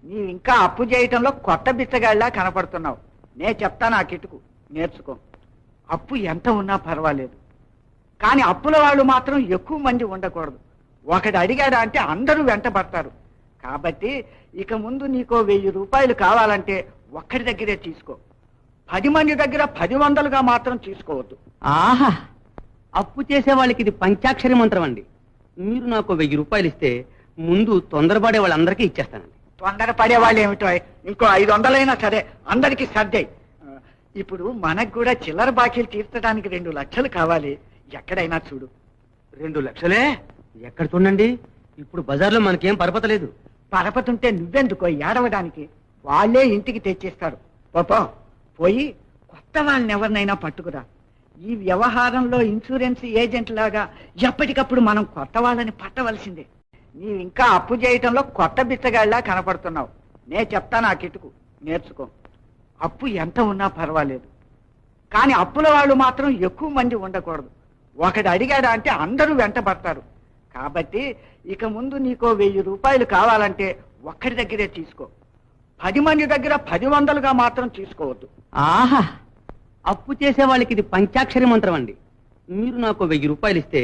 నీవు ఇంకా అప్పు చేయటంలో కొత్త బిచ్చగాళ్ళలా కనపడుతున్నావు. నే చెప్తాను ఆ కిటుకు, నేర్చుకో. అప్పు ఎంత ఉన్నా పర్వాలేదు, కానీ అప్పుల వాళ్ళు మాత్రం ఎక్కువ మంది ఉండకూడదు. ఒకడు అడిగాడా అంటే అందరూ వెంట పడతారు. కాబట్టి ఇక ముందు నీకో 1000 రూపాయలు కావాలంటే ఒక్కడి దగ్గరే తీసుకో. 10 మంది దగ్గర 10 మాత్రం తీసుకోవద్దు. ఆహా, అప్పు చేసే వాళ్ళకి ఇది పంచాక్షరి మంత్రం అండి. మీరు నాకు 1000 రూపాయలు ఇస్తే ముందు తొందరపడే వాళ్ళందరికీ ఇచ్చేస్తానండి. తొందర పడేవాళ్ళు ఏమిటో, ఇంకో 500 సరే అందరికి సర్దాయి. ఇప్పుడు మనకు కూడా చిల్లర బాకీలు తీర్చడానికి 2 లక్షలు కావాలి. ఎక్కడైనా చూడు. 2 లక్షలే? ఎక్కడ చూడండి, ఇప్పుడు బజార్లో మనకేం పరపతలేదు. పరపతుంటే నువ్వెందుకో ఏడవడానికి? వాళ్ళే ఇంటికి తెచ్చిస్తారు. పాపం పోయి కొత్త వాళ్ళని ఎవరినైనా పట్టుకురా. ఈ వ్యవహారంలో ఇన్సూరెన్స్ ఏజెంట్ లాగా ఎప్పటికప్పుడు మనం కొత్త వాళ్ళని పట్టవలసిందే. నీవు ఇంకా అప్పు చేయటంలో కొత్త బిచ్చగాళ్ళలా కనపడుతున్నావు. నే చెప్తాను ఆ కిటుకు, నేర్చుకో. అప్పు ఎంత ఉన్నా పర్వాలేదు, కానీ అప్పుల వాళ్ళు మాత్రం ఎక్కువ మంది ఉండకూడదు. ఒకడు అడిగాడా అంటే అందరూ వెంట పడతారు. కాబట్టి ఇక ముందు నీకో 1000 రూపాయలు కావాలంటే ఒక్కడి దగ్గరే తీసుకో. 10 మంది దగ్గర 10 మాత్రం తీసుకోవద్దు. ఆహా, అప్పు చేసే వాళ్ళకి ఇది పంచాక్షరి మంత్రం అండి. మీరు నాకు 1000 రూపాయలు ఇస్తే